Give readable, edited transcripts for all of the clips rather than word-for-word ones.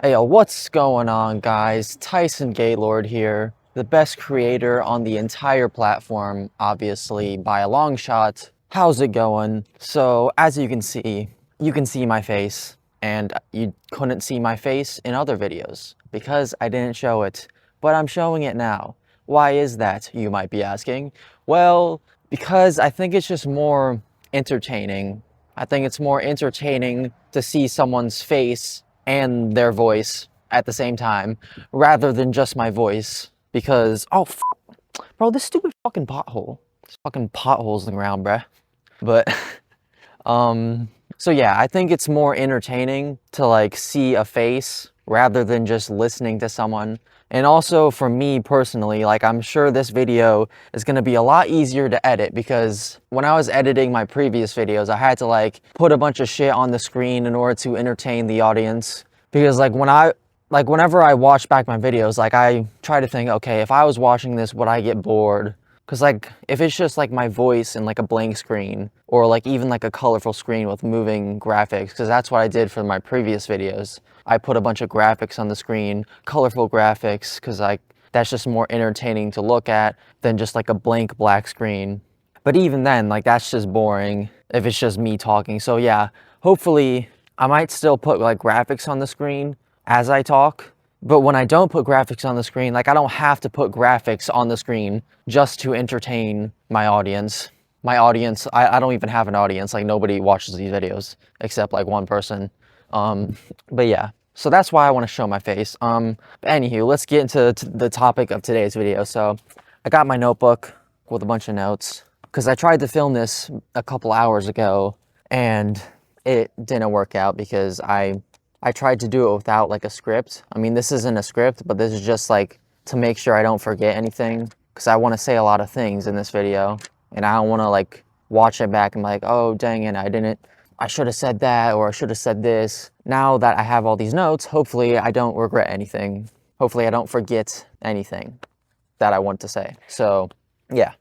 Hey, yo, what's going on, guys? Tyson Gaylord here, the best creator on the entire platform, obviously, by a long shot. How's it going? So, as you can see my face, and you couldn't see my face in other videos because I didn't show it, but I'm showing it now. Why is that, you might be asking? Well, because I think it's just more entertaining. I think it's more entertaining to see someone's face and their voice at the same time rather than just my voice because bro, this stupid fucking pothole. There's fucking potholes in the ground, bruh. But so yeah, I think it's more entertaining to like see a face rather than just listening to someone. And also for me personally, like I'm sure this video is going to be a lot easier to edit because when I was editing my previous videos, I had to like put a bunch of shit on the screen in order to entertain the audience. Because whenever I watch back my videos, like I try to think, okay, if I was watching this, would I get bored? Because like if it's just like my voice and like a blank screen or like even like a colorful screen with moving graphics, because that's what I did for my previous videos. I put a bunch of graphics on the screen, colorful graphics, because like that's just more entertaining to look at than just like a blank black screen. But even then, like that's just boring if it's just me talking. So yeah, hopefully I might still put like graphics on the screen as I talk. But when I don't put graphics on the screen, like I don't have to put graphics on the screen just to entertain my audience. I don't even have an audience, like nobody watches these videos except like one person. But yeah, so that's why I want to show my face. Anywho, let's get into the topic of today's video. So I got my notebook with a bunch of notes because I tried to film this a couple hours ago and it didn't work out because I tried to do it without like a script. I mean, this isn't a script, but this is just like to make sure I don't forget anything because I want to say a lot of things in this video and I don't want to like watch it back and be like, oh, dang it, I should have said that or I should have said this. Now that I have all these notes, hopefully I don't regret anything. Hopefully I don't forget anything that I want to say. So yeah.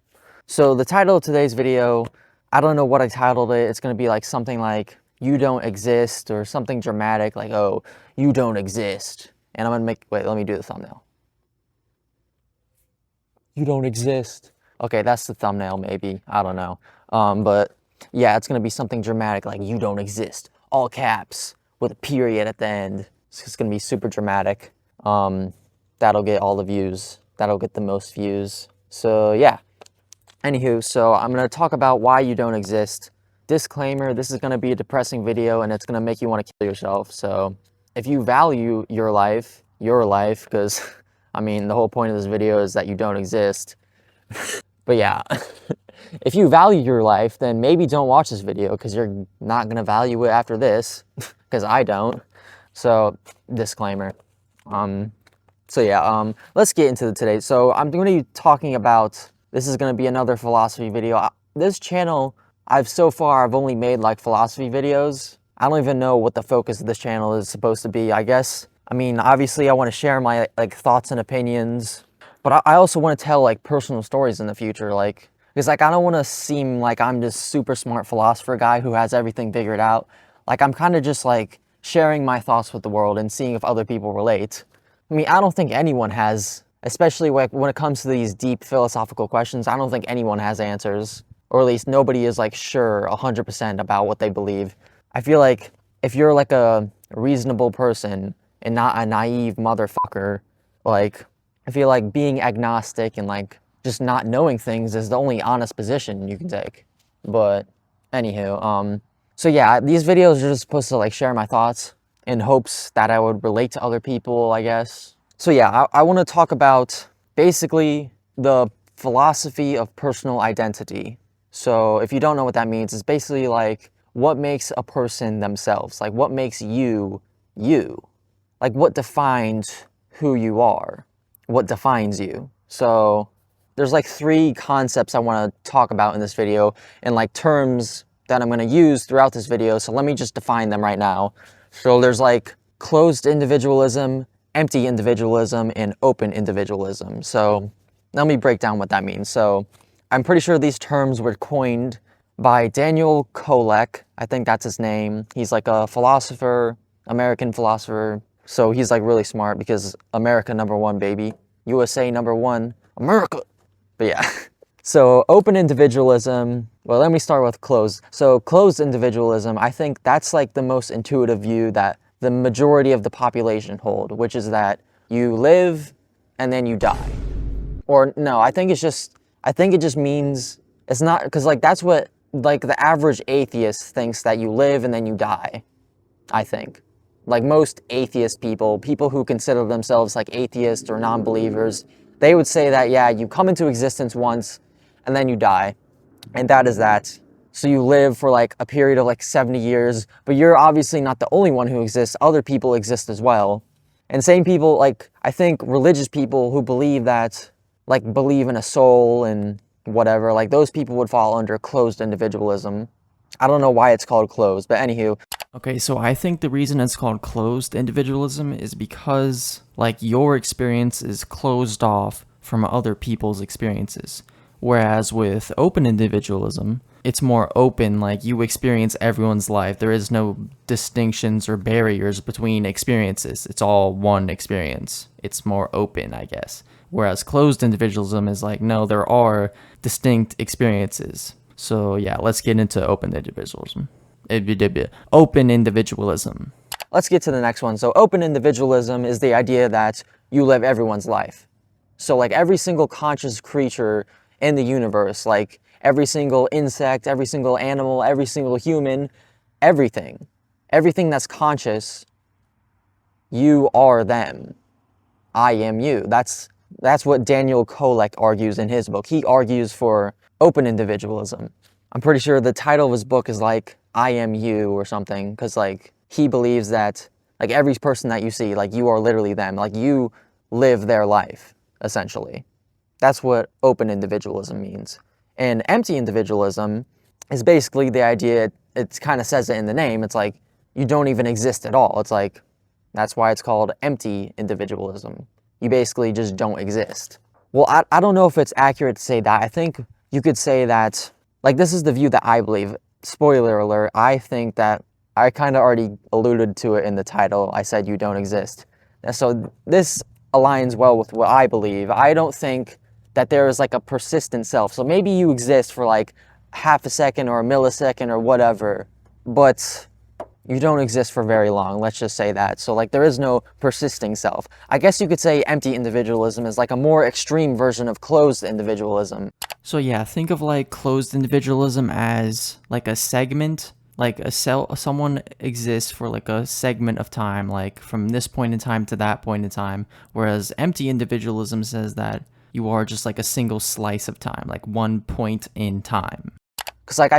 So the title of today's video, I don't know what I titled it. It's going to be like something like you don't exist or something dramatic like, oh, you don't exist. And I'm gonna wait, let me do the thumbnail. You don't exist. Okay, that's the thumbnail maybe, I don't know. But yeah, it's gonna be something dramatic like you don't exist. All caps with a period at the end. It's just gonna be super dramatic. That'll get all the views. That'll get the most views. So yeah. Anywho, so I'm gonna talk about why you don't exist. Disclaimer, this is going to be a depressing video and it's going to make you want to kill yourself. So if you value your life, because I mean, the whole point of this video is that you don't exist. But yeah, if you value your life, then maybe don't watch this video because you're not going to value it after this because I don't. So disclaimer. So yeah, let's get into today. So I'm going to be talking about, this is going to be another philosophy video. This channel, I've only made like philosophy videos. I don't even know what the focus of this channel is supposed to be, I guess. I mean, obviously I want to share my like thoughts and opinions, but I also want to tell like personal stories in the future, like, because like I don't want to seem like I'm this super smart philosopher guy who has everything figured out. Like I'm kind of just like sharing my thoughts with the world and seeing if other people relate. I mean, I don't think anyone has, especially like when it comes to these deep philosophical questions, I don't think anyone has answers. Or at least nobody is like sure 100% about what they believe. I feel like if you're like a reasonable person and not a naive motherfucker, like I feel like being agnostic and like just not knowing things is the only honest position you can take. But anywho, so yeah, these videos are just supposed to like share my thoughts in hopes that I would relate to other people, I guess. So yeah, I want to talk about basically the philosophy of personal identity. So if you don't know what that means, it's basically like what makes a person themselves, like what makes you, you, like what defines who you are, what defines you. So there's like 3 concepts I want to talk about in this video and like terms that I'm going to use throughout this video. So let me just define them right now. So there's like closed individualism, empty individualism, and open individualism. So let me break down what that means. So I'm pretty sure these terms were coined by Daniel Kolek. I think that's his name. He's like a philosopher, American philosopher So he's like really smart because America #1, baby. USA #1, America. But yeah. So open individualism, well, let me start with closed. So closed individualism, I think that's like the most intuitive view that the majority of the population hold, which is that you live and then you die. Or no, I think it just means, it's not, because like that's what like the average atheist thinks, that you live and then you die, I think. Like most atheist people who consider themselves like atheists or non-believers, they would say that, yeah, you come into existence once and then you die. And that is that. So you live for like a period of like 70 years, but you're obviously not the only one who exists. Other people exist as well. And same people, like, I think religious people who believe that, like, believe in a soul and whatever, like, those people would fall under closed individualism. I don't know why it's called closed, but anywho. Okay, so I think the reason it's called closed individualism is because, like, your experience is closed off from other people's experiences. Whereas with open individualism, it's more open, like, you experience everyone's life. There is no distinctions or barriers between experiences. It's all one experience. It's more open, I guess. Whereas closed individualism is like, no, there are distinct experiences. So yeah, let's get into open individualism. Open individualism. Let's get to the next one. So open individualism is the idea that you live everyone's life. So like every single conscious creature in the universe, like every single insect, every single animal, every single human, everything that's conscious, you are them. I am you. That's what Daniel Kolek argues in his book. He argues for open individualism. I'm pretty sure the title of his book is like I am you or something, because like he believes that like every person that you see, like you are literally them, like you live their life essentially. That's what open individualism means. And empty individualism is basically the idea, it kind of says it in the name, it's like you don't even exist at all. It's like, that's why it's called empty individualism. You basically just don't exist. Well, I don't know if it's accurate to say that. I think you could say that, like, this is the view that I believe. Spoiler alert, I think that I kind of already alluded to it in the title. I said you don't exist. And so this aligns well with what I believe. I don't think that there is like a persistent self. So maybe you exist for like half a second or a millisecond or whatever, but you don't exist for very long, let's just say that. So like there is no persisting self. I guess you could say empty individualism is like a more extreme version of closed individualism. So yeah, think of like closed individualism as like a segment, like someone exists for like a segment of time, like from this point in time to that point in time, whereas empty individualism says that you are just like a single slice of time, like one point in time. Because like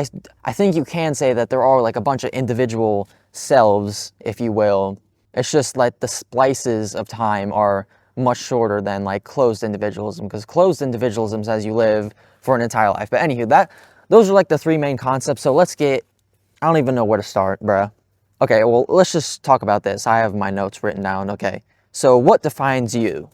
I think you can say that there are like a bunch of individual selves, if you will. It's just like the splices of time are much shorter than like closed individualism, because closed individualism says you live for an entire life. But anywho, those are like the three main concepts. So let's get, I don't even know where to start, bruh. Okay, well, let's just talk about this. I have my notes written down. Okay, so what defines you?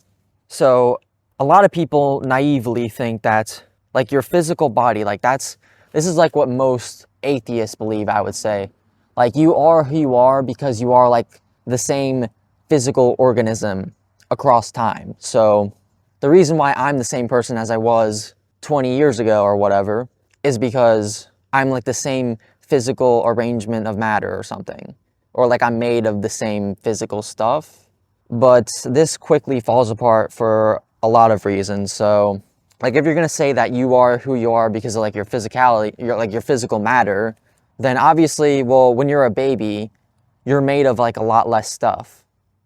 So a lot of people naively think that like your physical body, like this is like what most atheists believe, I would say. Like you are who you are because you are like the same physical organism across time. So the reason why I'm the same person as I was 20 years ago or whatever is because I'm like the same physical arrangement of matter or something. Or like I'm made of the same physical stuff. But this quickly falls apart for a lot of reasons. So like if you're gonna say that you are who you are because of like your physicality, your physical matter, then obviously, well, when you're a baby, you're made of like a lot less stuff.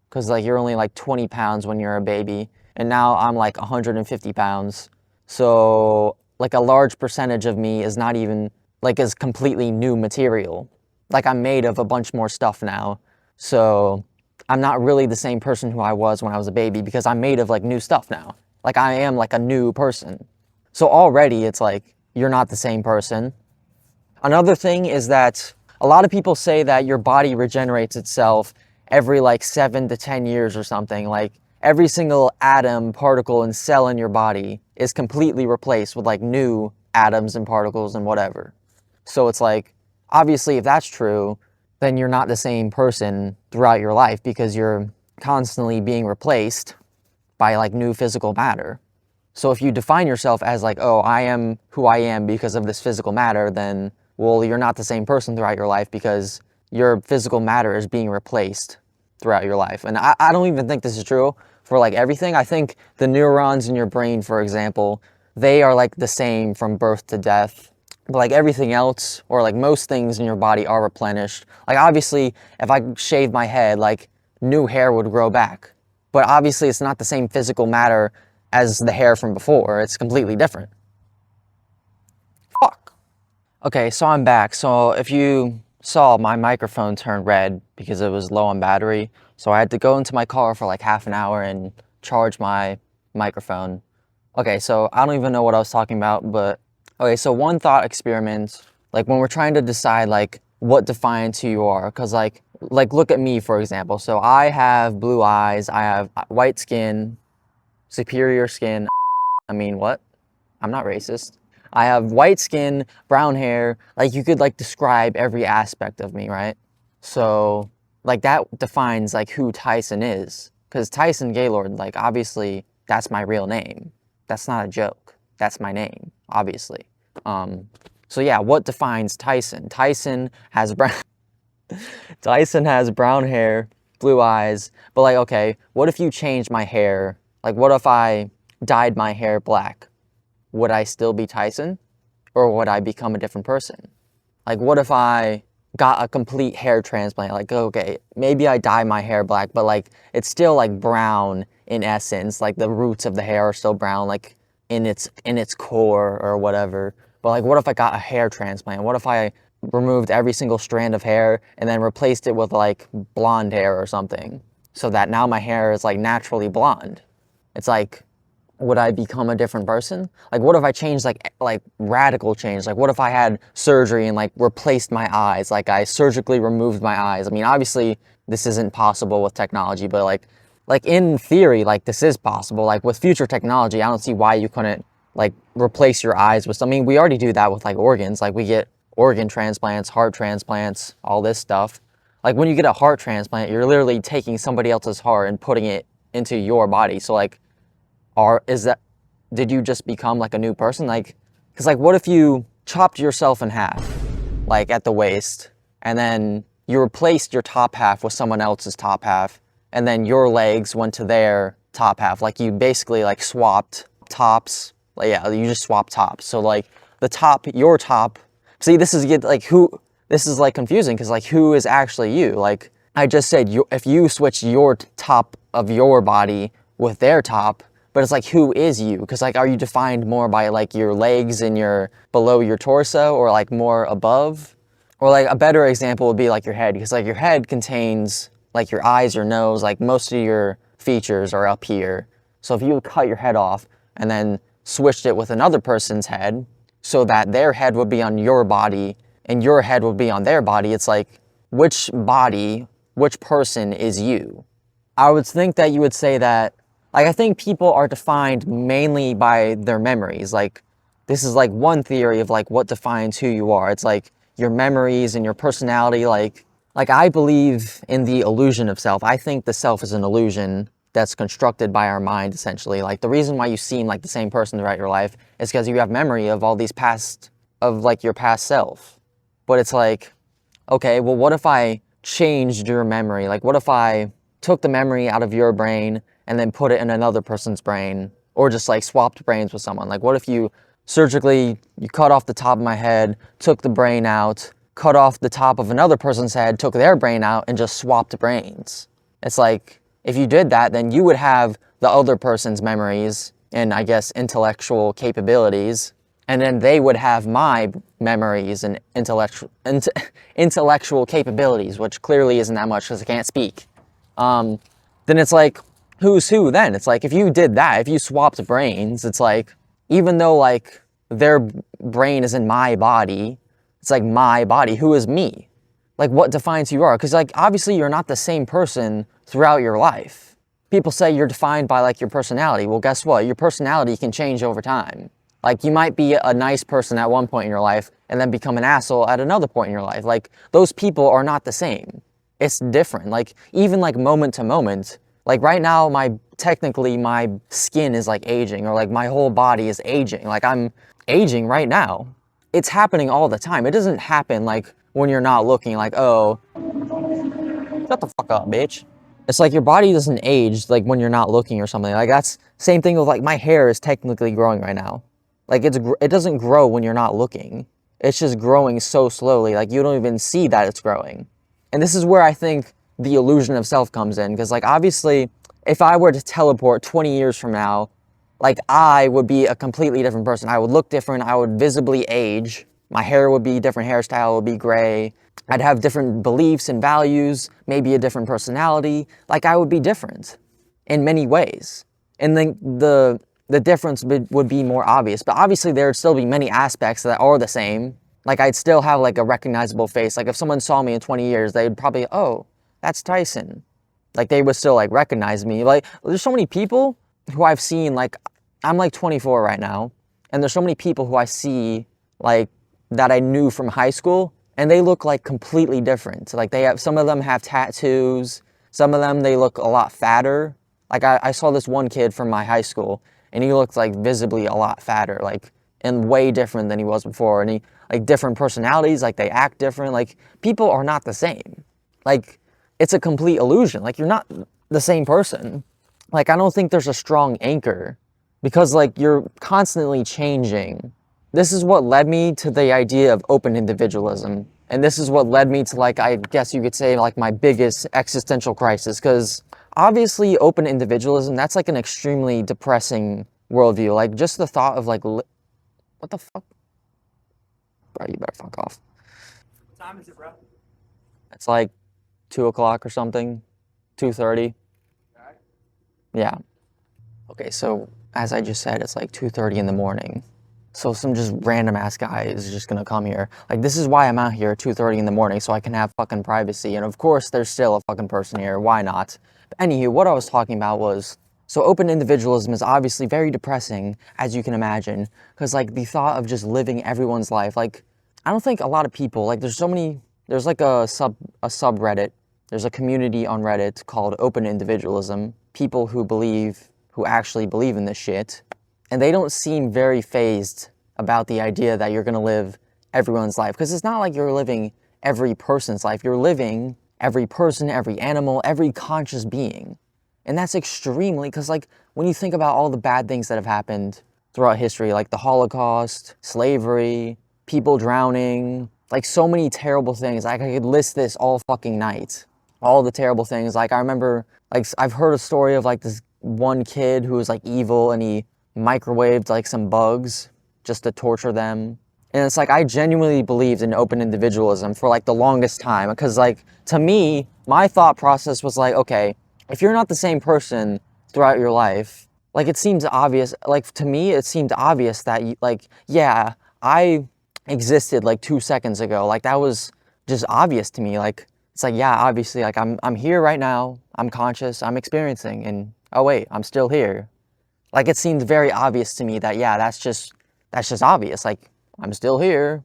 Because like you're only like 20 pounds when you're a baby, and now I'm like 150 pounds. So like a large percentage of me is not even like is completely new material. Like I'm made of a bunch more stuff now. So I'm not really the same person who I was when I was a baby because I'm made of like new stuff now. Like I am like a new person. So already it's like you're not the same person. Another thing is that a lot of people say that your body regenerates itself every like 7 to 10 years or something. Like every single atom, particle, and cell in your body is completely replaced with like new atoms and particles and whatever. So it's like, obviously if that's true, then you're not the same person throughout your life because you're constantly being replaced by like new physical matter. So if you define yourself as like, oh, I am who I am because of this physical matter, then, well, you're not the same person throughout your life because your physical matter is being replaced throughout your life. And I don't even think this is true for like everything. I think the neurons in your brain, for example, they are like the same from birth to death. But like everything else, or like most things in your body are replenished. Like obviously, if I shave my head, like new hair would grow back. But obviously it's not the same physical matter as the hair from before. It's completely different. Fuck. Okay, so I'm back. So if you saw, my microphone turned red because it was low on battery. So I had to go into my car for like half an hour and charge my microphone. Okay, so I don't even know what I was talking about, but okay, so one thought experiment, like when we're trying to decide like what defines who you are, because like look at me, for example. So I have blue eyes, I have white skin, superior skin. I mean, what? I'm not racist. I have white skin, brown hair. Like you could like describe every aspect of me, right? So like that defines like who Tyson is. Because Tyson Gaylord, like obviously that's my real name. That's not a joke. That's my name, obviously. So yeah, what defines Tyson? Tyson has brown Tyson has brown hair, blue eyes, but like, okay, what if you changed my hair? Like, what if I dyed my hair black? Would I still be Tyson? Or would I become a different person? Like, what if I got a complete hair transplant? Like, okay, maybe I dye my hair black, but like, it's still like brown in essence. Like, the roots of the hair are still brown, like in its core or whatever. But like, what if I got a hair transplant? What if I removed every single strand of hair and then replaced it with like blonde hair or something, so that now my hair is like naturally blonde? It's like, would I become a different person? Like, what if I changed like radical change? Like, what if I had surgery and like replaced my eyes? Like, I surgically removed my eyes. I mean, obviously this isn't possible with technology, but like in theory, like this is possible. Like with future technology, I don't see why you couldn't like replace your eyes with. I mean, we already do that with like organs. Like we get organ transplants, heart transplants, all this stuff. Like when you get a heart transplant, you're literally taking somebody else's heart and putting it into your body. So like, did you just become like a new person? Like, because like, what if you chopped yourself in half, like at the waist, and then you replaced your top half with someone else's top half, and then your legs went to their top half? Like you basically like swapped tops. Like, yeah, you just swapped tops. So like the top, your top, see, this is like confusing because like who is actually you? Like I just said, if you switch your top of your body with their top, but it's like, who is you? Because like, are you defined more by like your legs and your below your torso, or like more above? Or like a better example would be like your head, because like your head contains like your eyes, your nose, like most of your features are up here. So if you cut your head off and then switched it with another person's head, so that their head would be on your body and your head would be on their body, it's like, which person is you? I would think that you would say that, like, I think people are defined mainly by their memories. Like, this is like one theory of like what defines who you are. It's like your memories and your personality. Like I believe in the illusion of self. I think the self is an illusion that's constructed by our mind, essentially. Like, the reason why you seem like the same person throughout your life is because you have memory of all these your past self. But it's like, okay, well, what if I changed your memory? Like, what if I took the memory out of your brain and then put it in another person's brain, or just like swapped brains with someone? Like, what if you cut off the top of my head, took the brain out, cut off the top of another person's head, took their brain out, and just swapped brains? It's like, if you did that, then you would have the other person's memories and I guess intellectual capabilities, and then they would have my memories and intellectual capabilities, which clearly isn't that much because I can't speak. Then it's like, who's who then? It's like, if you did that, if you swapped brains, it's like, even though like their brain is in my body, it's like my body, who is me? Like, what defines who you are? Because like, obviously you're not the same person throughout your life. People say you're defined by like your personality. Well, guess what? Your personality can change over time. Like, you might be a nice person at one point in your life and then become an asshole at another point in your life. Like, those people are not the same. It's different. Like, even like moment to moment, Like right now, technically my skin is like aging, or like my whole body is aging. Like I'm aging right now. It's happening all the time. It doesn't happen like when you're not looking, like, oh, shut the fuck up, bitch. It's like your body doesn't age like when you're not looking or something. Like that's same thing with like my hair is technically growing right now. Like it doesn't grow when you're not looking. It's just growing so slowly. Like you don't even see that it's growing. And this is where I think the illusion of self comes in, because like obviously if I were to teleport 20 years from now, like I would be a completely different person. I would look different. I would visibly age. My hair would be different, hairstyle would be gray. I'd have different beliefs and values, maybe a different personality. Like I would be different in many ways. And then the difference would be more obvious. But obviously there would still be many aspects that are the same. Like I'd still have like a recognizable face. Like if someone saw me in 20 years, they'd probably, oh, that's Tyson. Like they would still like recognize me. Like there's so many people who I've seen, like I'm like 24 right now, and there's so many people who I see like that I knew from high school, and they look like completely different. Like some of them have tattoos, some of them they look a lot fatter. Like I saw this one kid from my high school, and he looked like visibly a lot fatter, like and way different than he was before. And he like different personalities, like they act different. Like people are not the same. Like it's a complete illusion. Like you're not the same person. Like I don't think there's a strong anchor, because like you're constantly changing. This is what led me to the idea of open individualism. And this is what led me to, like, I guess you could say, like, my biggest existential crisis. Because obviously open individualism, that's like an extremely depressing worldview. Like just the thought of like, what the fuck? Bro, you better fuck off. What time is it, bro? It's like 2 o'clock or something, 2:30. Yeah. Okay, so as I just said, it's like 2:30 in the morning. So some just random ass guy is just gonna come here. Like this is why I'm out here at 2:30 in the morning, so I can have fucking privacy. And of course there's still a fucking person here, why not? But anywho, what I was talking about was, so open individualism is obviously very depressing, as you can imagine. Because like the thought of just living everyone's life, like I don't think a lot of people, like there's like a subreddit, there's a community on Reddit called Open Individualism. People who actually believe in this shit. And they don't seem very fazed about the idea that you're gonna live everyone's life. Because it's not like you're living every person's life. You're living every person, every animal, every conscious being. And that's extremely, because like when you think about all the bad things that have happened throughout history, like the Holocaust, slavery, people drowning, like so many terrible things. Like I could list this all fucking night. All the terrible things. Like I remember, like I've heard a story of like this one kid who was like evil, and he microwaved like some bugs just to torture them. And it's like I genuinely believed in open individualism for like the longest time, because like to me my thought process was like, okay, if you're not the same person throughout your life, like it seems obvious, like to me it seemed obvious that like yeah, I existed like 2 seconds ago. Like that was just obvious to me. Like it's like, yeah, obviously like I'm here right now, I'm conscious, I'm experiencing, and oh wait, I'm still here. Like it seemed very obvious to me that yeah, that's just obvious. Like I'm still here.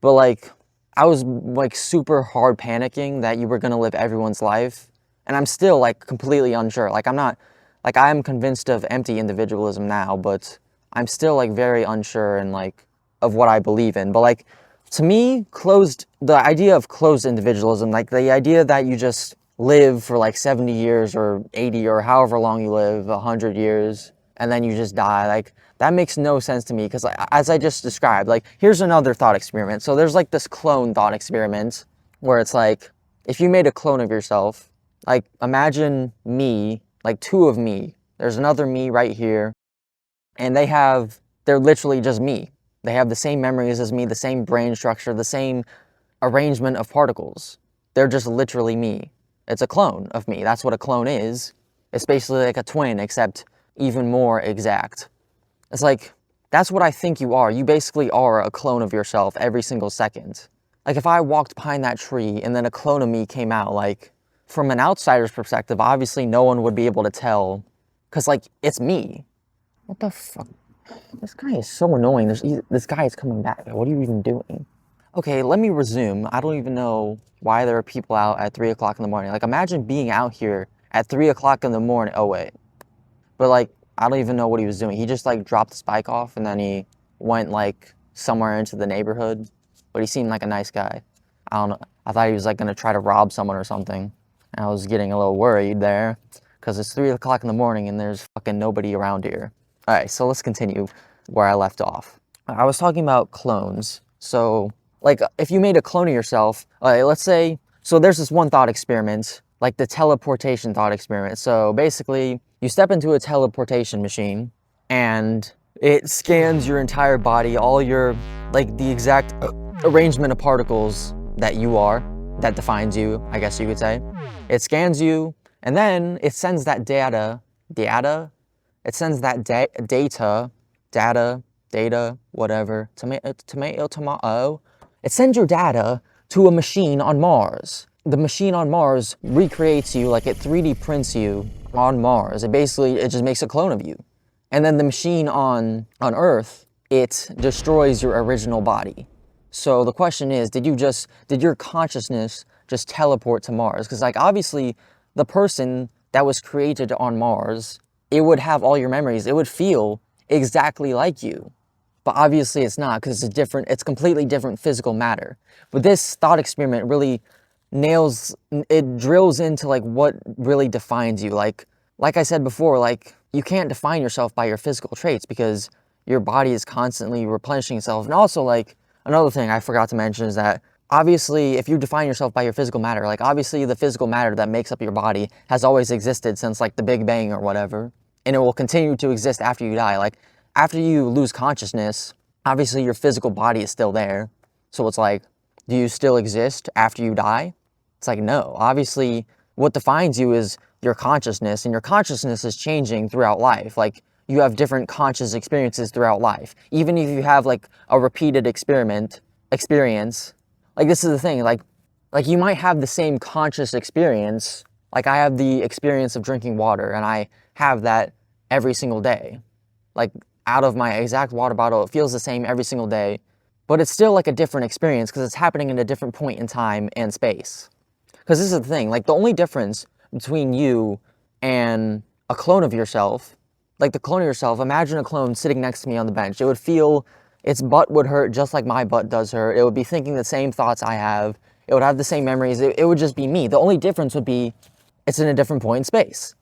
But like I was like super hard panicking that you were gonna live everyone's life. And I'm still like completely unsure. Like I'm not, like I am convinced of empty individualism now, but I'm still like very unsure and like of what I believe in. But like to me, the idea of closed individualism, like the idea that you just live for like 70 years or 80 or however long you live, 100 years, and then you just die, like that makes no sense to me. Because like, as I just described, like here's another thought experiment. So there's like this clone thought experiment where it's like if you made a clone of yourself, like imagine me, like two of me, there's another me right here, and they're literally just me. They have the same memories as me, the same brain structure, the same arrangement of particles. They're just literally me. It's a clone of me. That's what a clone is. It's basically like a twin, except even more exact. It's like, that's what I think you are. You basically are a clone of yourself every single second. Like if I walked behind that tree and then a clone of me came out, like from an outsider's perspective, obviously no one would be able to tell, because like it's me. What the fuck? This guy is so annoying. This guy is coming back. What are you even doing? Okay, let me resume. I don't even know why there are people out at 3 o'clock in the morning. Like imagine being out here at 3 o'clock in the morning. Oh, wait. But, like, I don't even know what he was doing. He just, like, dropped his bike off, and then he went, like, somewhere into the neighborhood. But he seemed like a nice guy. I don't know. I thought he was, like, going to try to rob someone or something. And I was getting a little worried there, because it's 3 o'clock in the morning, and there's fucking nobody around here. All right, so let's continue where I left off. I was talking about clones. So, like, if you made a clone of yourself, let's say, so there's this one thought experiment, like the teleportation thought experiment. So basically, you step into a teleportation machine, and it scans your entire body, all your, like, the exact arrangement of particles that you are, that defines you, I guess you could say. It scans you, and then it sends that data, it sends that data, whatever, tomato. It sends your data to a machine on Mars. The machine on Mars recreates you, like it 3D prints you on Mars. It just makes a clone of you. And then the machine on Earth, it destroys your original body. So the question is, did your consciousness just teleport to Mars? Because, like, obviously the person that was created on Mars, it would have all your memories. It would feel exactly like you. But obviously it's not, because it's completely different physical matter. But this thought experiment really drills into, like, what really defines you. Like I said before, like, you can't define yourself by your physical traits, because your body is constantly replenishing itself. And also, like, another thing I forgot to mention is that, obviously, if you define yourself by your physical matter, like, obviously the physical matter that makes up your body has always existed since, like, the Big Bang or whatever. And it will continue to exist after you die. Like, after you lose consciousness, obviously your physical body is still there. So it's like, do you still exist after you die? It's like, no. Obviously, what defines you is your consciousness, and your consciousness is changing throughout life. Like, you have different conscious experiences throughout life. Even if you have, like, a repeated experience, like, this is the thing, like you might have the same conscious experience. Like, I have the experience of drinking water, and I have that every single day. Like, out of my exact water bottle, it feels the same every single day, but it's still, like, a different experience, because it's happening in a different point in time and space. Because this is the thing, like, the only difference between you and a clone of yourself, like, the clone of yourself, imagine a clone sitting next to me on the bench. It would feel, its butt would hurt just like my butt does hurt. It would be thinking the same thoughts I have. It would have the same memories. It would just be me. The only difference would be it's in a different point in space.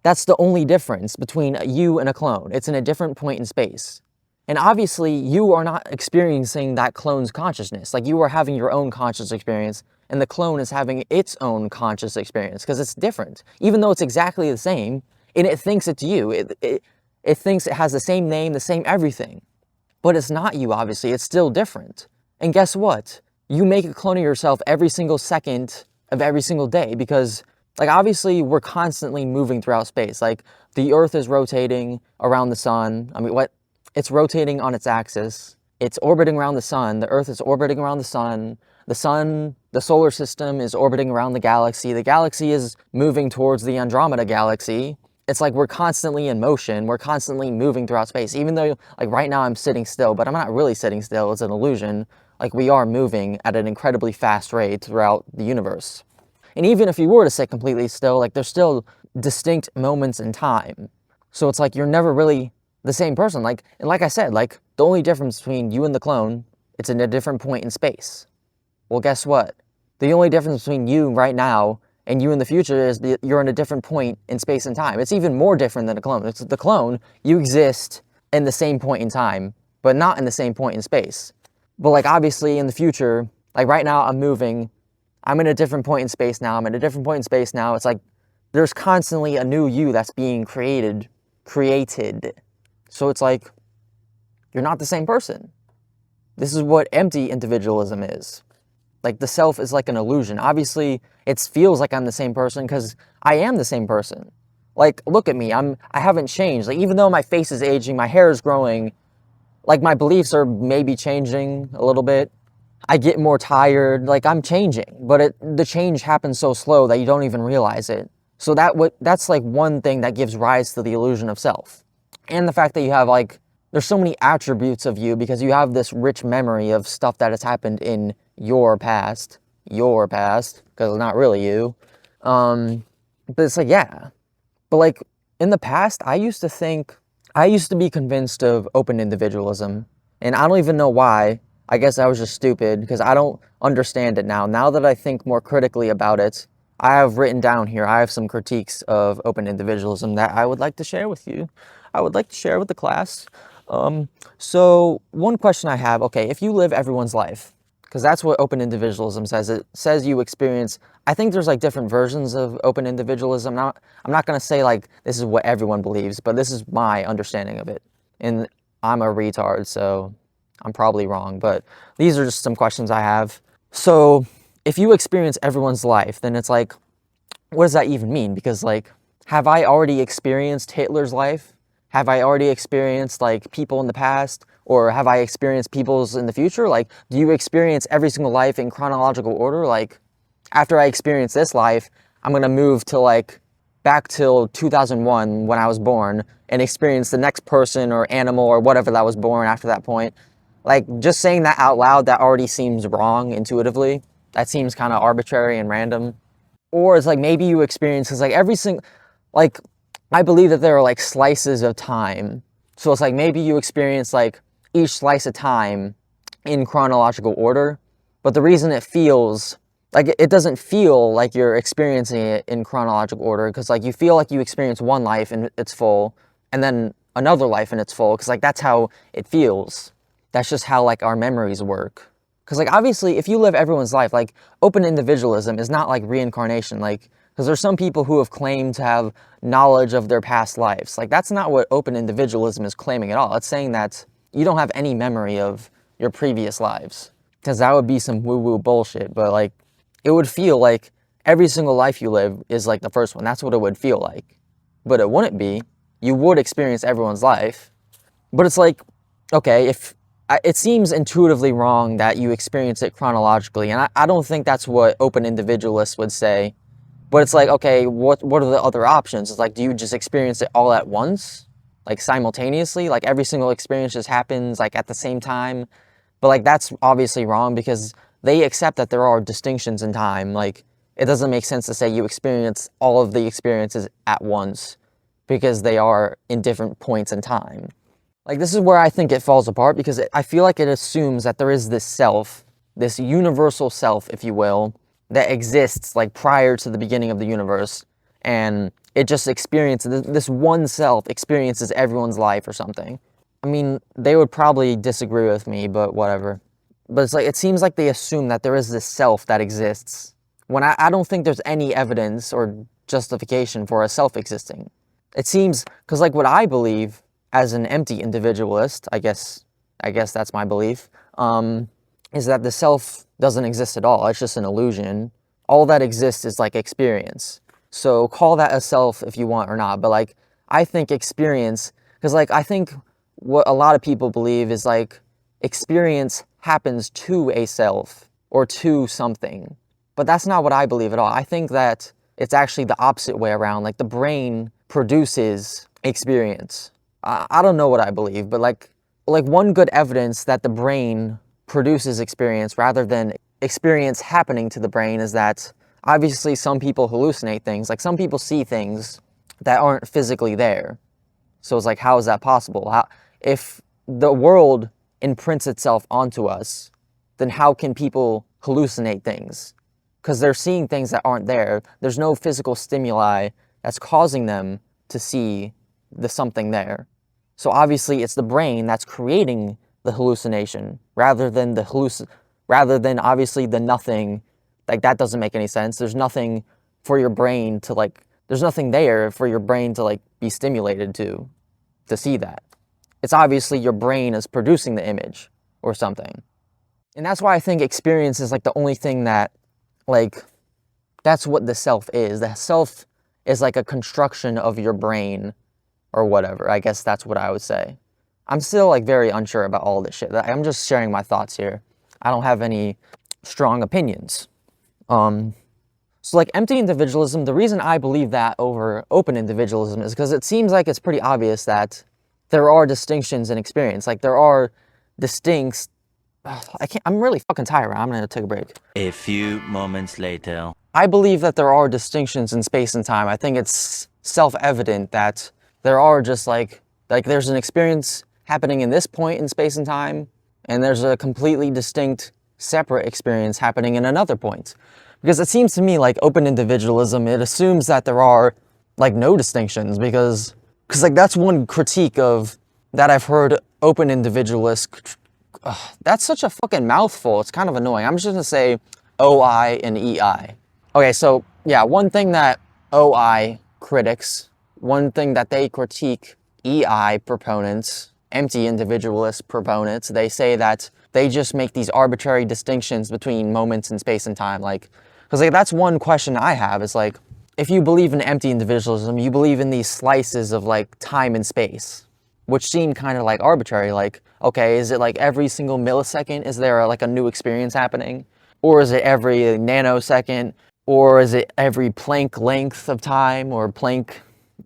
That's the only difference between you and a clone. It's in a different point in space. And obviously, you are not experiencing that clone's consciousness. Like, you are having your own conscious experience, and the clone is having its own conscious experience, because it's different. Even though it's exactly the same, and it thinks it's you. It thinks it has the same name, the same everything. But it's not you, obviously. It's still different. And guess what? You make a clone of yourself every single second of every single day, because, like, obviously, we're constantly moving throughout space. Like, the Earth is rotating around the sun. I mean, it's rotating on its axis. It's orbiting around the sun. The Earth is orbiting around the sun. The solar system is orbiting around the galaxy. The galaxy is moving towards the Andromeda galaxy. It's like we're constantly in motion. We're constantly moving throughout space. Even though, like, right now I'm sitting still, but I'm not really sitting still. It's an illusion. Like, we are moving at an incredibly fast rate throughout the universe. And even if you were to sit completely still, like, there's still distinct moments in time. So it's like you're never really the same person. Like, and like I said, like, the only difference between you and the clone, it's in a different point in space. Well, guess what? The only difference between you right now and you in the future is that you're in a different point in space and time. It's even more different than a clone. It's the clone, you exist in the same point in time, but not in the same point in space. But, like, obviously in the future, like, right now I'm moving, I'm in a different point in space now, I'm in a different point in space now. It's like there's constantly a new you that's being created. So it's like you're not the same person. This is what empty individualism is. Like, the self is like an illusion. Obviously, it feels like I'm the same person because I am the same person. Like, look at me. I haven't changed. Like, even though my face is aging, my hair is growing, like, my beliefs are maybe changing a little bit. I get more tired. Like, I'm changing, but the change happens so slow that you don't even realize it. So that's like one thing that gives rise to the illusion of self. And the fact that you have, like, there's so many attributes of you because you have this rich memory of stuff that has happened in your past, because it's not really you. But it's like, yeah. But like in the past, I used to be convinced of open individualism. And I don't even know why. I guess I was just stupid because I don't understand it now. Now that I think more critically about it, I have written down here, I have some critiques of open individualism that I would like to share with you. I would like to share with the class. So one question I have, okay, if you live everyone's life, because that's what open individualism says. It says you experience, I think there's like different versions of open individualism. Now, I'm not going to say like this is what everyone believes, but this is my understanding of it. And I'm a retard, so I'm probably wrong, but these are just some questions I have. So if you experience everyone's life, then it's like, what does that even mean? Because like, have I already experienced Hitler's life? Have I already experienced like people in the past? Or have I experienced people's in the future? Like, do you experience every single life in chronological order? Like, after I experience this life, I'm gonna move to like back till 2001 when I was born and experience the next person or animal or whatever that was born after that point. Like, just saying that out loud, that already seems wrong intuitively. That seems kind of arbitrary and random. Or it's like maybe you experience, it's like every single, like, I believe that there are like slices of time. So it's like maybe you experience like each slice of time in chronological order, but the reason it feels like it doesn't feel like you're experiencing it in chronological order because like you feel like you experience one life in its full and then another life in its full because like that's how it feels. That's just how like our memories work. Because like obviously if you live everyone's life, like open individualism is not like reincarnation, like because there's some people who have claimed to have knowledge of their past lives. Like that's not what open individualism is claiming at all. It's saying that you don't have any memory of your previous lives. Because that would be some woo-woo bullshit, but like it would feel like every single life you live is like the first one. That's what it would feel like. But it wouldn't be. You would experience everyone's life. But it's like, okay, if it seems intuitively wrong that you experience it chronologically, and I don't think that's what open individualists would say. But it's like, okay, what are the other options? It's like, do you just experience it all at once? Like simultaneously? Like every single experience just happens like at the same time? But like that's obviously wrong because they accept that there are distinctions in time. Like it doesn't make sense to say you experience all of the experiences at once because they are in different points in time. Like this is where I think it falls apart because I feel like it assumes that there is this self, this universal self, if you will, that exists like prior to the beginning of the universe, and it just experiences, this one self experiences everyone's life or something. I mean, they would probably disagree with me, but whatever. But it's like, it seems like they assume that there is this self that exists, when I don't think there's any evidence or justification for a self existing. It seems, because like what I believe as an empty individualist, I guess that's my belief, is that the self doesn't exist at all. It's just an illusion. All that exists is like experience. So call that a self if you want or not. But like, I think experience, because like, I think what a lot of people believe is like experience happens to a self or to something. But that's not what I believe at all. I think that it's actually the opposite way around. Like the brain produces experience. I don't know what I believe, but like one good evidence that the brain produces experience rather than experience happening to the brain is that obviously some people hallucinate things. Like some people see things that aren't physically there. So it's like, how is that possible? If the world imprints itself onto us, then how can people hallucinate things? Because they're seeing things that aren't there. There's no physical stimuli that's causing them to see the something there. So obviously it's the brain that's creating the hallucination rather than obviously the nothing. Like that doesn't make any sense. There's nothing for your brain to like, there's nothing there for your brain to like be stimulated to see that. It's obviously your brain is producing the image or something. And that's why I think experience is like the only thing that like, that's what the self is. The self is like a construction of your brain or whatever. I guess that's what I would say. I'm still like very unsure about all this shit. I'm just sharing my thoughts here. I don't have any strong opinions. So like empty individualism, the reason I believe that over open individualism is because it seems like it's pretty obvious that there are distinctions in experience. Like there are distinct, I'm really fucking tired. I'm gonna take a break. A few moments later. I believe that there are distinctions in space and time. I think it's self-evident that there are just like there's an experience happening in this point in space and time, and there's a completely distinct, separate experience happening in another point. Because it seems to me like open individualism, it assumes that there are like no distinctions, because like that's one critique of that I've heard open individualists. That's such a fucking mouthful. It's kind of annoying. I'm just gonna say OI and EI. Okay, so yeah, one thing that OI critics, one thing that they critique EI proponents, empty individualist proponents, they say that they just make these arbitrary distinctions between moments in space and time. Like, because like, that's one question I have is like, if you believe in empty individualism, you believe in these slices of like time and space, which seem kind of like arbitrary. Like, okay, is it like every single millisecond? Is there like a new experience happening? Or is it every nanosecond? Or is it every Planck length of time or Planck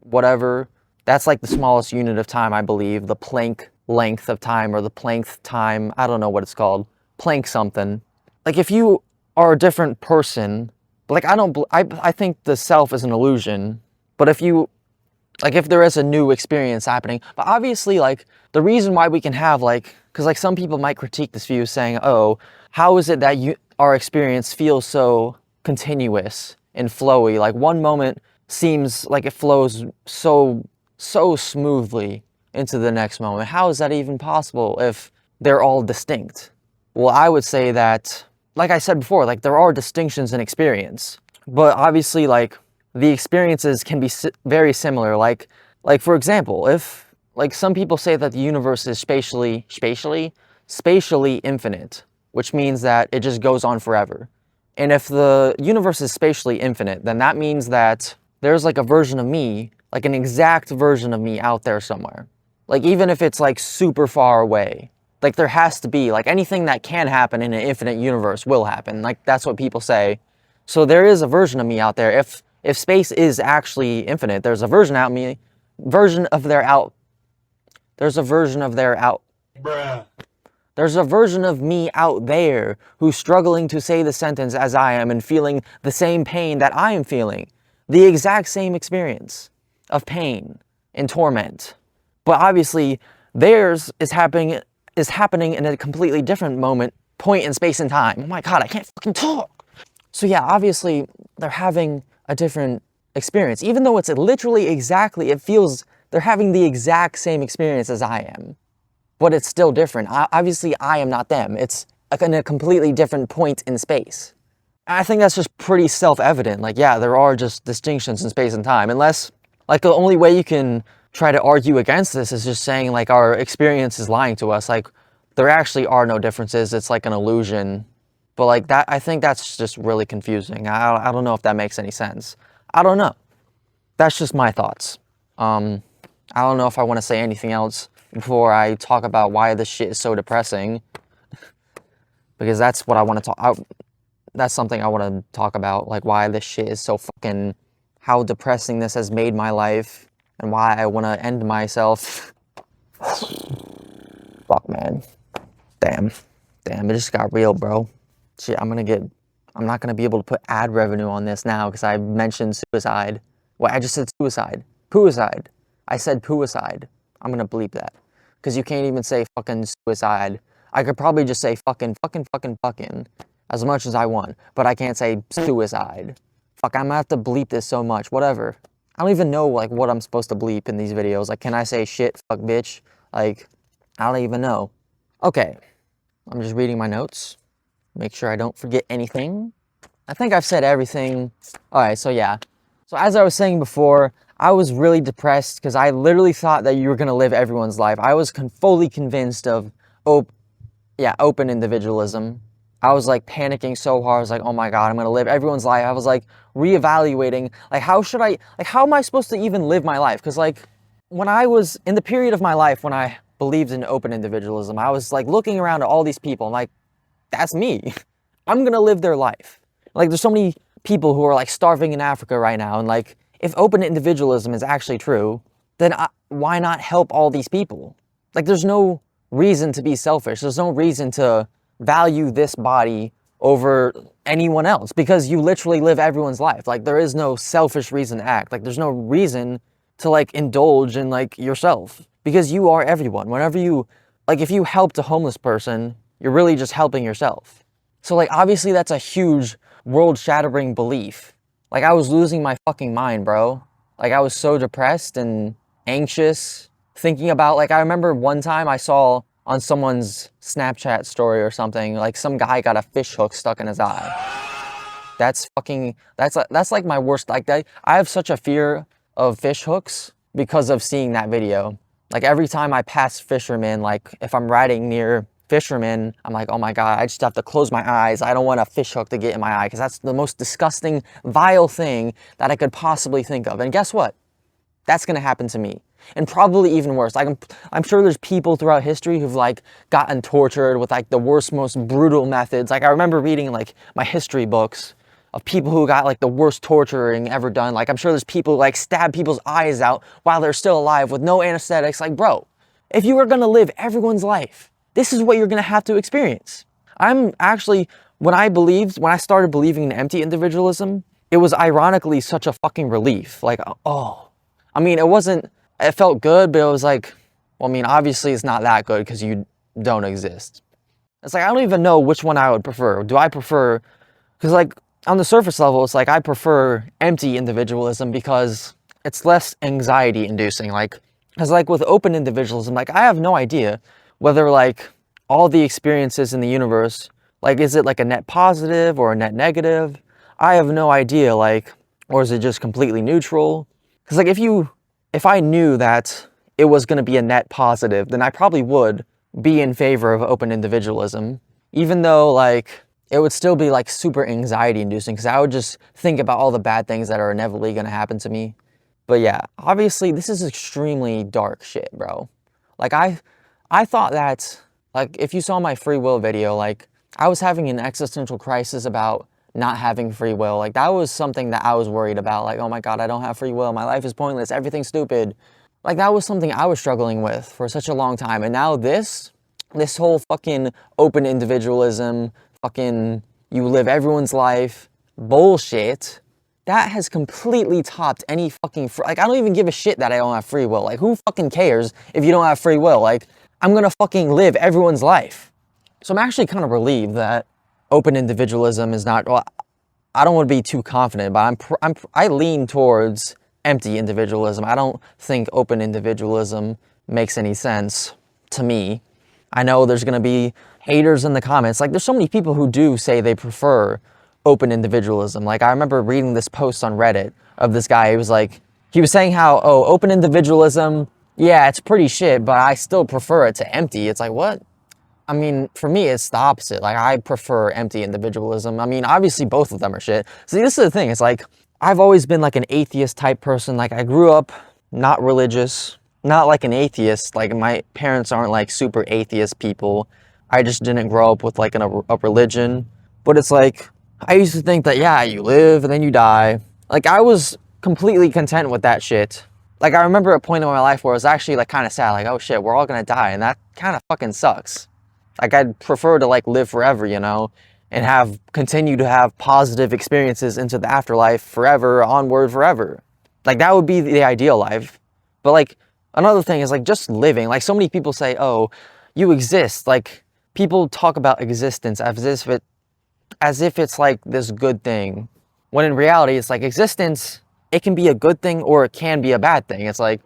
whatever? That's like the smallest unit of time, I believe, the Planck length of time or the Planck time. I don't know what it's called. Planck something. Like if you are a different person, like I think the self is an illusion, but if you, like if there is a new experience happening, but obviously like the reason why we can have like, because like some people might critique this view saying, oh, how is it that our experience feels so continuous and flowy? Like one moment seems like it flows so smoothly into the next moment. How is that even possible if they're all distinct? Well, I would say that, like I said before, like there are distinctions in experience, but obviously like the experiences can be very similar. Like for example, if like some people say that the universe is spatially infinite, which means that it just goes on forever. And if the universe is spatially infinite, then that means that there's like a version of me, like an exact version of me out there somewhere. Like even if it's like super far away, like there has to be, like anything that can happen in an infinite universe will happen. Like that's what people say. So there is a version of me out there. If space is actually infinite, there's a version of me, there's a version of me out there who's struggling to say the sentence as I am and feeling the same pain that I am feeling. The exact same experience of pain and torment. But obviously theirs is happening in a completely different point in space and time. Oh my God, I can't fucking talk. So yeah, obviously they're having a different experience. Even though it's literally it feels they're having the exact same experience as I am. But it's still different. Obviously, I am not them. It's in a completely different point in space. I think that's just pretty self-evident. Like, yeah, there are just distinctions in space and time. Unless, like, the only way you can try to argue against this is just saying, like, our experience is lying to us. Like, there actually are no differences. It's like an illusion. But, like, that, I think that's just really confusing. I don't know if that makes any sense. I don't know. That's just my thoughts. I don't know if I want to say anything else before I talk about why this shit is so depressing, because that's what I want to talk. That's something I want to talk about, like why this shit is so fucking, how depressing this has made my life, and why I want to end myself. Fuck, man. Damn, it just got real, bro. Shit, I'm not gonna be able to put ad revenue on this now because I mentioned suicide. Well, I just said suicide. Pooicide. I said pooicide. I'm gonna bleep that. Because you can't even say fucking suicide. I could probably just say fucking as much as I want. But I can't say suicide. Fuck, I'm gonna have to bleep this so much. Whatever. I don't even know like what I'm supposed to bleep in these videos. Like, can I say shit, fuck, bitch? Like, I don't even know. Okay. I'm just reading my notes. Make sure I don't forget anything. I think I've said everything. Alright, so yeah. So as I was saying before, I was really depressed because I literally thought that you were going to live everyone's life. I was fully convinced of open individualism. I was like panicking so hard. I was like, oh my God, I'm going to live everyone's life. I was like reevaluating, like how am I supposed to even live my life? Because like when I was in the period of my life when I believed in open individualism, I was like looking around at all these people. I'm like, that's me. I'm going to live their life. Like there's so many people who are like starving in Africa right now, and like if open individualism is actually true, then why not help all these people? Like there's no reason to be selfish. There's no reason to value this body over anyone else, because you literally live everyone's life. Like, there is no selfish reason to act. Like, there's no reason to like indulge in like yourself, because you are everyone. Whenever you, like, if you helped a homeless person, you're really just helping yourself. So like, obviously that's a huge world shattering belief. Like, I was losing my fucking mind, bro. Like, I was so depressed and anxious thinking about, like, I remember one time I saw on someone's Snapchat story or something, like some guy got a fish hook stuck in his eye. That's like my worst, like, I have such a fear of fish hooks because of seeing that video. Like, every time I pass fishermen, like if I'm riding near fishermen, I'm like, oh my God, I just have to close my eyes. I don't want a fish hook to get in my eye, because that's the most disgusting, vile thing that I could possibly think of. And guess what? That's gonna happen to me. And probably even worse. Like, I'm sure there's people throughout history who've like gotten tortured with like the worst, most brutal methods. Like, I remember reading like my history books of people who got like the worst torturing ever done. Like, I'm sure there's people who like stab people's eyes out while they're still alive with no anesthetics. Like, bro, if you were gonna live everyone's life, this is what you're gonna have to experience. I'm actually, when I started believing in empty individualism, it was ironically such a fucking relief. Like, oh, I mean, it felt good, but it was like, well, I mean, obviously it's not that good because you don't exist. It's like, I don't even know which one I would prefer. Do I prefer, because like on the surface level, it's like I prefer empty individualism because it's less anxiety inducing. Like, because like with open individualism, like I have no idea whether like all the experiences in the universe, like, is it like a net positive or a net negative? I have no idea, like, or is it just completely neutral? Because like if I knew that it was going to be a net positive, then I probably would be in favor of open individualism, even though like it would still be like super anxiety inducing, because I would just think about all the bad things that are inevitably going to happen to me. But yeah, obviously this is extremely dark shit, bro. Like, I thought that, like, if you saw my free will video, like, I was having an existential crisis about not having free will. Like, that was something that I was worried about. Like, oh my God, I don't have free will. My life is pointless. Everything's stupid. Like, that was something I was struggling with for such a long time. And now this whole fucking open individualism, fucking you live everyone's life bullshit, that has completely topped any fucking like, I don't even give a shit that I don't have free will. Like, who fucking cares if you don't have free will? Like, I'm gonna fucking live everyone's life. So I'm actually kind of relieved that open individualism is not, well, I don't want to be too confident, but I lean towards empty individualism. I don't think open individualism makes any sense to me. I know there's going to be haters in the comments. Like, there's so many people who do say they prefer open individualism. Like, I remember reading this post on Reddit of this guy. He was saying how, oh, open individualism, yeah, it's pretty shit, but I still prefer it to empty. It's like, what? I mean, for me, it's the opposite. Like, I prefer empty individualism. I mean, obviously both of them are shit. See, this is the thing. It's like, I've always been like an atheist type person. Like, I grew up not religious, not like an atheist. Like, my parents aren't like super atheist people. I just didn't grow up with like a religion. But it's like, I used to think that, yeah, you live and then you die. Like, I was completely content with that shit. Like, I remember a point in my life where I was actually like kind of sad. Like, oh shit, we're all gonna die. And that kind of fucking sucks. Like, I'd prefer to like live forever, you know, and continue to have positive experiences into the afterlife forever, onward forever. Like, that would be the ideal life. But like, another thing is like just living. Like, so many people say, oh, you exist. Like, people talk about existence as if it's like this good thing, when in reality it's like existence, it can be a good thing or it can be a bad thing. It's like,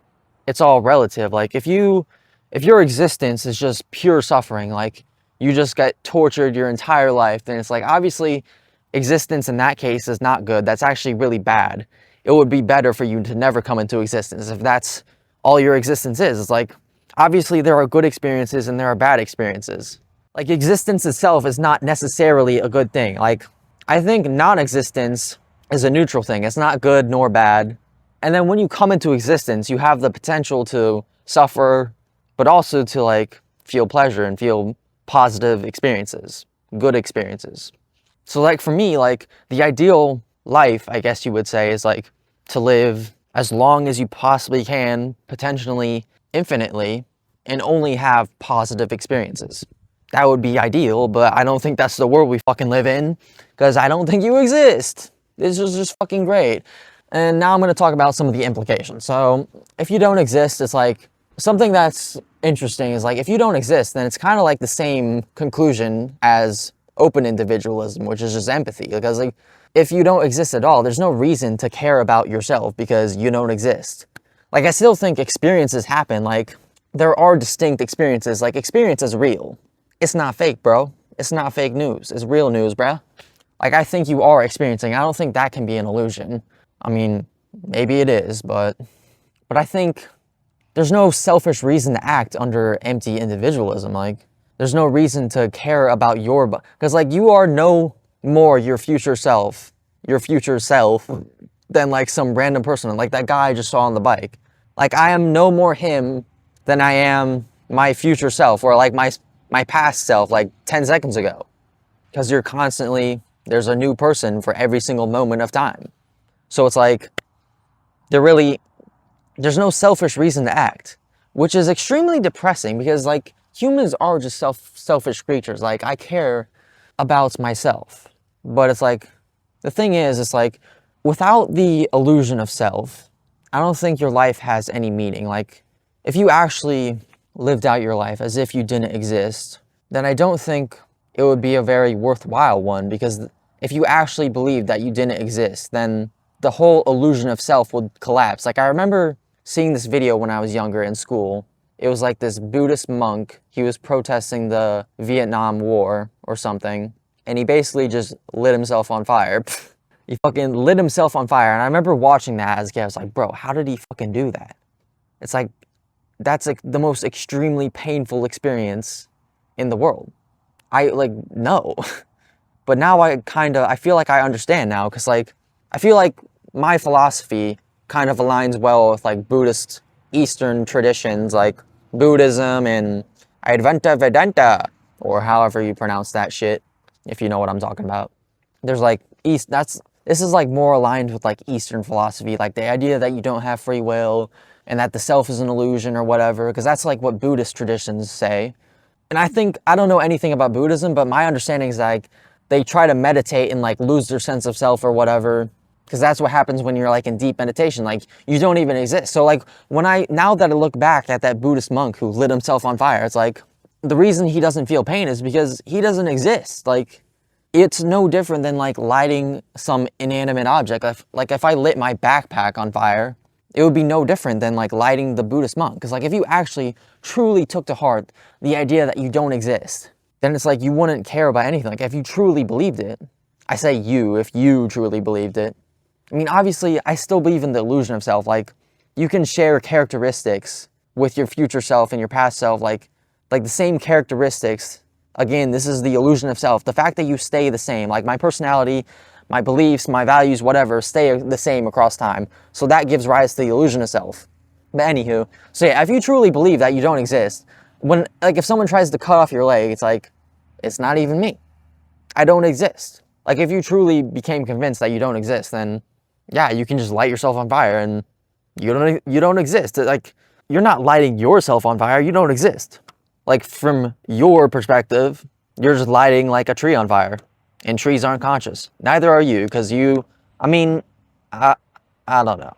it's all relative. Like, if your existence is just pure suffering, like you just get tortured your entire life, then it's like, obviously existence in that case is not good. That's actually really bad. It would be better for you to never come into existence if that's all your existence is. It's like, obviously there are good experiences and there are bad experiences. Like, existence itself is not necessarily a good thing. Like, I think non-existence is a neutral thing. It's not good nor bad. And then when you come into existence, you have the potential to suffer, but also to like feel pleasure and feel positive experiences, good experiences. So like, for me, like the ideal life, I guess you would say, is like to live as long as you possibly can, potentially infinitely, and only have positive experiences. that would be ideal, but I don't think that's the world we fucking live in, because I don't think you exist. This is just fucking great. And now I'm going to talk about some of the implications. So if you don't exist, it's like, something that's interesting is like, if you don't exist, then it's kind of like the same conclusion as open individualism, which is just empathy. Because like, if you don't exist at all, there's no reason to care about yourself because you don't exist. Like, I still think experiences happen. Like, there are distinct experiences. Like, experience is real. It's not fake, bro. It's not fake news. It's real news, bruh. Like, I think you are experiencing. I don't think that can be an illusion. I mean, maybe it is, but I think there's no selfish reason to act under empty individualism. Like, there's no reason to care about because like, you are no more your future self than like some random person, like that guy I just saw on the bike. Like, I am no more him than I am my future self, or like my past self, like 10 seconds ago. Because there's a new person for every single moment of time. So it's like, there's no selfish reason to act, which is extremely depressing, because like, humans are just selfish creatures. Like, I care about myself, but it's like, the thing is, it's like, without the illusion of self, I don't think your life has any meaning. Like, if you actually lived out your life as if you didn't exist, then I don't think it would be a very worthwhile one, because if you actually believed that you didn't exist, then the whole illusion of self would collapse. Like, I remember seeing this video when I was younger in school. It was like this Buddhist monk. He was protesting the Vietnam War or something, and he basically just lit himself on fire. He fucking lit himself on fire. And I remember watching that as a kid. I was like, bro, how did he fucking do that? It's like, that's like the most extremely painful experience in the world. No. But now I feel like I understand now, because like, I feel like my philosophy kind of aligns well with like Buddhist Eastern traditions, like Buddhism and Advaita Vedanta, or however you pronounce that shit, if you know what I'm talking about. There's like this is like more aligned with like Eastern philosophy, like the idea that you don't have free will and that the self is an illusion or whatever, because that's like what Buddhist traditions say. And I don't know anything about Buddhism, but my understanding is like, they try to meditate and like lose their sense of self or whatever, because that's what happens when you're like in deep meditation. Like, you don't even exist. So like, now that I look back at that Buddhist monk who lit himself on fire, it's like, the reason he doesn't feel pain is because he doesn't exist. Like, it's no different than like lighting some inanimate object. If I lit my backpack on fire, it would be no different than like lighting the Buddhist monk. Because like, if you actually truly took to heart the idea that you don't exist, then it's like, you wouldn't care about anything. Like, if you truly believed it, I say if you truly believed it. I mean, obviously, I still believe in the illusion of self. Like, you can share characteristics with your future self and your past self, like the same characteristics. Again, this is the illusion of self. The fact that you stay the same, like my personality, my beliefs, my values, whatever, stay the same across time. So that gives rise to the illusion of self. But anywho, so yeah, if you truly believe that you don't exist, if someone tries to cut off your leg, it's like, it's not even me. I don't exist. Like, if you truly became convinced that you don't exist, then yeah, you can just light yourself on fire and you don't exist. Like, you're not lighting yourself on fire, you don't exist. Like, from your perspective, you're just lighting like a tree on fire, and trees aren't conscious. Neither are you, because I don't know.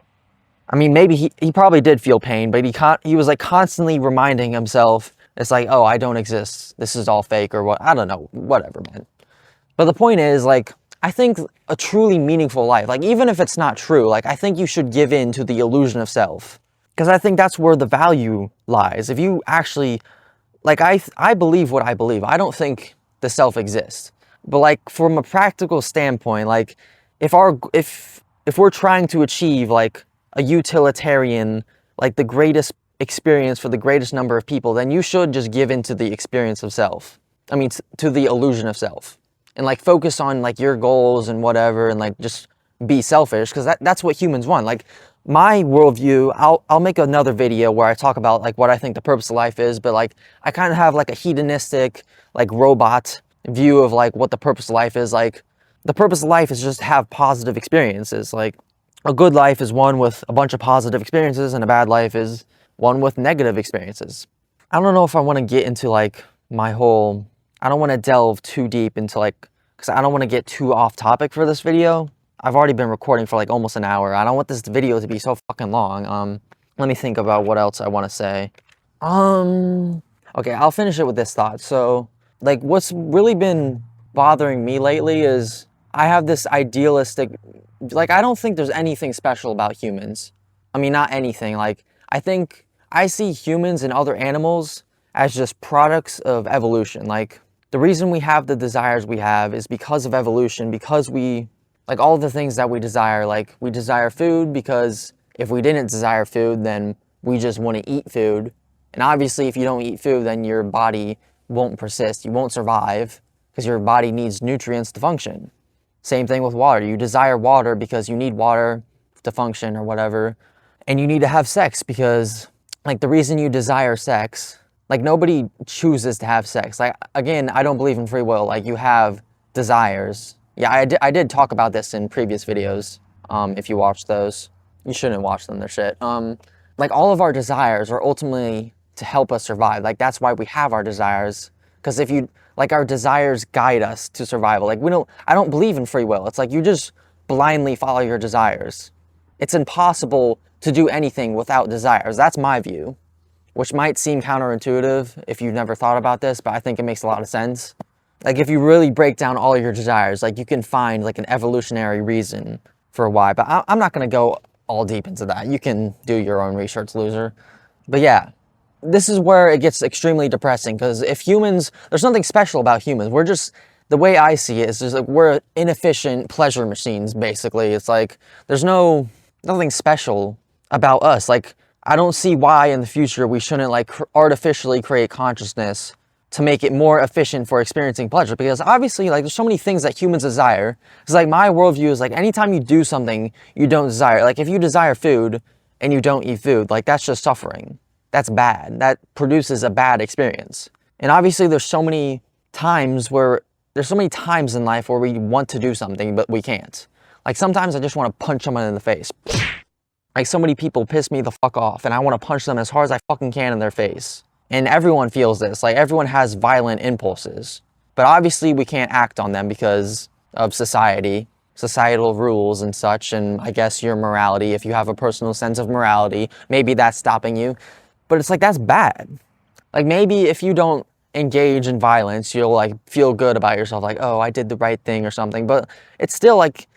I mean, maybe he probably did feel pain, but he was like constantly reminding himself, it's like, oh, I don't exist. This is all fake, or what? I don't know. Whatever, man. But the point is, like, I think a truly meaningful life, like, even if it's not true, like, I think you should give in to the illusion of self. Because I think that's where the value lies. If you actually, like, I believe what I believe. I don't think the self exists. But like, from a practical standpoint, like, if we're trying to achieve like a utilitarian, like the greatest experience for the greatest number of people, then you should just give into the experience of self. I mean, to the illusion of self, and like focus on like your goals and whatever, and like just be selfish, because that's what humans want. Like, my worldview, I'll make another video where I talk about like what I think the purpose of life is, but like, I kind of have like a hedonistic, like robot view of like what the purpose of life is. Like, the purpose of life is just to have positive experiences. Like, a good life is one with a bunch of positive experiences, and a bad life is one with negative experiences. I don't know if I want to get into like my whole I don't want to delve too deep into like, because I don't want to get too off topic for this video. I've already been recording for like almost an hour. I don't want this video to be so fucking long. Let me think about what else I want to say. Okay, I'll finish it with this thought. So, like, what's really been bothering me lately is I have this idealistic, like, I don't think there's anything special about humans. I mean, not anything. Like, I think I see humans and other animals as just products of evolution. Like, the reason we have the desires we have is because of evolution, because we, like, all the things that we desire, like, we desire food because if we didn't desire food, then we just want to eat food. And obviously, if you don't eat food, then your body won't persist. You won't survive because your body needs nutrients to function. Same thing with water. You desire water because you need water to function or whatever. And you need to have sex because, like, the reason you desire sex, like, nobody chooses to have sex. Like, again, I don't believe in free will. Like, you have desires. Yeah, I did talk about this in previous videos. If you watched those, you shouldn't watch them. They're shit. Like, all of our desires are ultimately to help us survive. Like, that's why we have our desires. Because if you, like, our desires guide us to survival. Like, I don't believe in free will. It's like you just blindly follow your desires. It's impossible to do anything without desires. That's my view, which might seem counterintuitive if you've never thought about this, but I think it makes a lot of sense. Like, if you really break down all your desires, like, you can find, like, an evolutionary reason for why. But I'm not going to go all deep into that. You can do your own research, loser. But yeah, this is where it gets extremely depressing, because if humans, there's nothing special about humans. We're just, the way I see it is just like we're inefficient pleasure machines, basically. It's like there's nothing special about us. Like, I don't see why in the future we shouldn't, like, artificially create consciousness to make it more efficient for experiencing pleasure, because obviously, like, there's so many things that humans desire. It's like, my worldview is like, anytime you do something you don't desire, like, if you desire food and you don't eat food, like, that's just suffering. That's bad. That produces a bad experience. And obviously there's so many times in life where we want to do something, but we can't. Like, sometimes I just want to punch someone in the face. Like, so many people piss me the fuck off, and I want to punch them as hard as I fucking can in their face. And everyone feels this. Like, everyone has violent impulses. But obviously we can't act on them because of societal rules and such, and I guess your morality. If you have a personal sense of morality, maybe that's stopping you. But it's like, that's bad. Like, maybe if you don't engage in violence, you'll, like, feel good about yourself, like, oh, I did the right thing or something. But it's still like,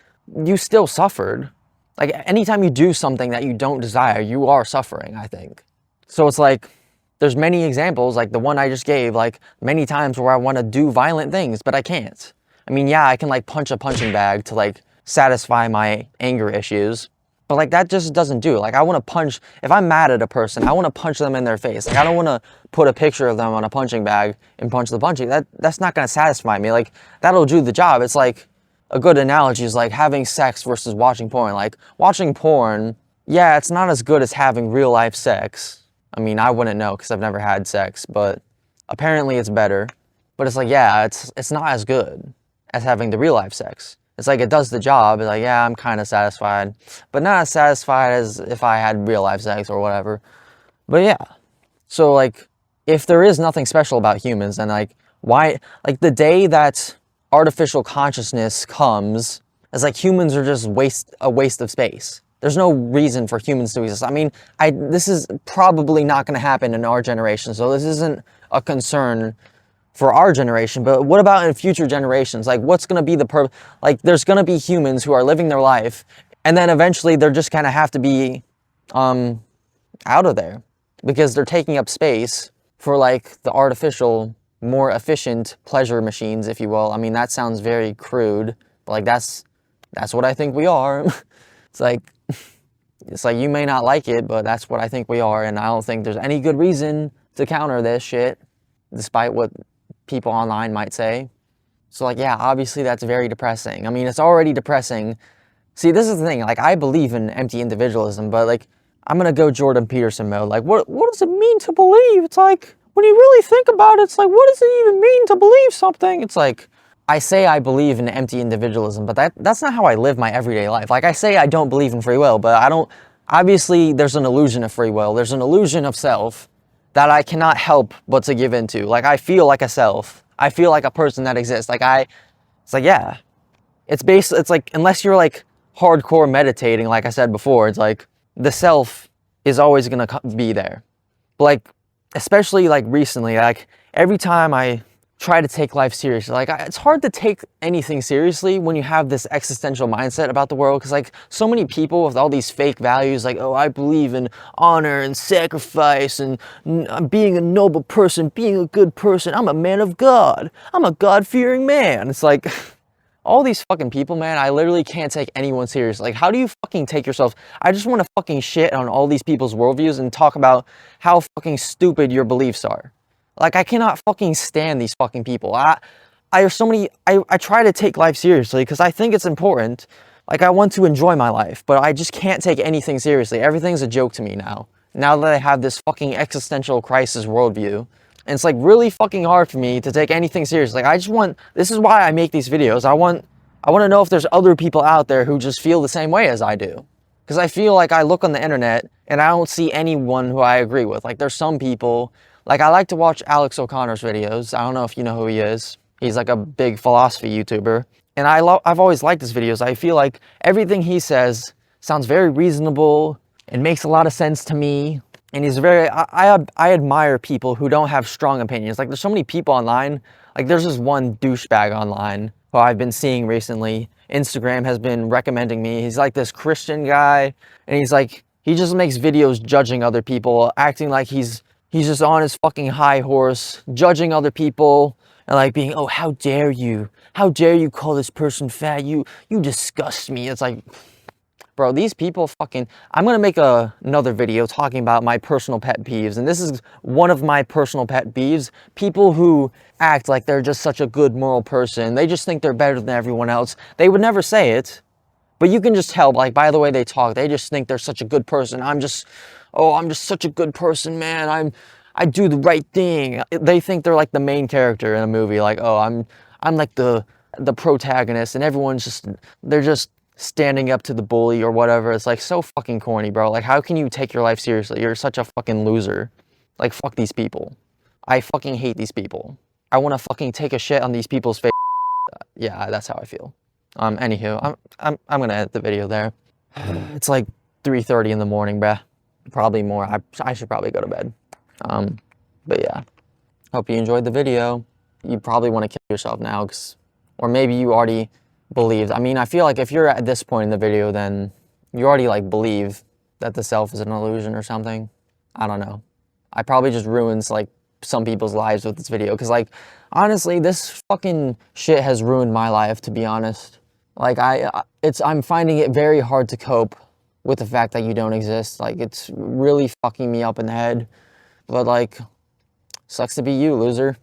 you still suffered. Like, anytime you do something that you don't desire, you are suffering, I think. So it's like, there's many examples, like the one I just gave, like, many times where I want to do violent things, but I can't. I mean, yeah, I can, like, punch a punching bag to, like, satisfy my anger issues. But, like, that just doesn't do it. Like, I want to punch, if I'm mad at a person, I want to punch them in their face. Like, I don't want to put a picture of them on a punching bag and punch the punching. That's not going to satisfy me. Like, that'll do the job. It's like, a good analogy is like having sex versus watching porn. Like, watching porn, yeah, it's not as good as having real life sex. I mean, I wouldn't know because I've never had sex, but apparently it's better. But it's like, yeah, it's not as good as having the real life sex. It's like, it does the job. It's like, yeah, I'm kind of satisfied, but not as satisfied as if I had real life sex or whatever. But yeah, so, like, if there is nothing special about humans, then, like, why, like, the day that artificial consciousness comes, it's like humans are just a waste of space. There's no reason for humans to exist. I mean, this is probably not going to happen in our generation, so this isn't a concern for our generation, but what about in future generations? Like, what's going to be like, there's going to be humans who are living their life, and then eventually they're just kind of have to be out of there because they're taking up space for, like, the artificial, more efficient pleasure machines, if you will. I mean, that sounds very crude, but, like, that's what I think we are. It's like you may not like it, but that's what I think we are, and I don't think there's any good reason to counter this shit, despite what people online might say. So, like, yeah, obviously that's very depressing. I mean, it's already depressing. See, this is the thing, like, I believe in empty individualism, but, like, I'm gonna go Jordan Peterson mode. Like, what does it mean to believe? It's like, when you really think about it, it's like, what does it even mean to believe something? It's like, I say I believe in empty individualism, but that's not how I live my everyday life. Like, I say I don't believe in free will, but I don't, obviously there's an illusion of free will. There's an illusion of self that I cannot help but to give into. Like, I feel like a self. I feel like a person that exists. It's like, yeah, it's like, unless you're like hardcore meditating, like I said before, it's like the self is always gonna be there. But like, especially like recently, like every time I try to take life seriously, like it's hard to take anything seriously when you have this existential mindset about the world, because like so many people with all these fake values, like, oh, I believe in honor and sacrifice and being a noble person, being a good person, I'm a man of God, I'm a God-fearing man. It's like all these fucking people, man, I literally can't take anyone serious. Like, how do you fucking take yourself? I just want to fucking shit on all these people's worldviews and talk about how fucking stupid your beliefs are. Like, I cannot fucking stand these fucking people. There's so many, I try to take life seriously because I think it's important. Like, I want to enjoy my life, but I just can't take anything seriously. Everything's a joke to me now. Now that I have this fucking existential crisis worldview. And it's like really fucking hard for me to take anything serious. Like, I just want, this is why I make these videos. I want to know if there's other people out there who just feel the same way as I do. Because I feel like I look on the internet and I don't see anyone who I agree with. Like, there's some people, like I like to watch Alex O'Connor's videos. I don't know if you know who he is. He's like a big philosophy YouTuber. And I've always liked his videos. I feel like everything he says sounds very reasonable and makes a lot of sense to me. And he's very, I admire people who don't have strong opinions. Like, there's so many people online. Like, there's this one douchebag online who I've been seeing recently. Instagram has been recommending me. He's like this Christian guy, and he's like, he just makes videos judging other people, acting like he's just on his fucking high horse, judging other people, and like being, oh, how dare you? How dare you call this person fat? You disgust me. It's like, bro, these people fucking... I'm going to make another video talking about my personal pet peeves. And this is one of my personal pet peeves. People who act like they're just such a good moral person. They just think they're better than everyone else. They would never say it. But you can just tell, like, by the way they talk, they just think they're such a good person. I'm just such a good person, man. I do the right thing. They think they're like the main character in a movie. Like, oh, I'm like the protagonist, and everyone's just... They're just standing up to the bully or whatever. It's like so fucking corny, bro. Like, how can you take your life seriously? You're such a fucking loser. Like, fuck these people. I fucking hate these people. I want to fucking take a shit on these people's face. Yeah, that's how I feel. Anywho, I'm gonna edit the video there. It's like 3:30 in the morning, bruh. Probably more. I should probably go to bed. But yeah. Hope you enjoyed the video. You probably want to kill yourself now, or maybe you already believed. I mean, I feel like if you're at this point in the video, then you already like believe that the self is an illusion or something. I don't know. I probably just ruins like some people's lives with this video, because like honestly, this fucking shit has ruined my life, to be honest. Like I'm finding it very hard to cope with the fact that you don't exist. Like, it's really fucking me up in the head. But like, sucks to be you, loser.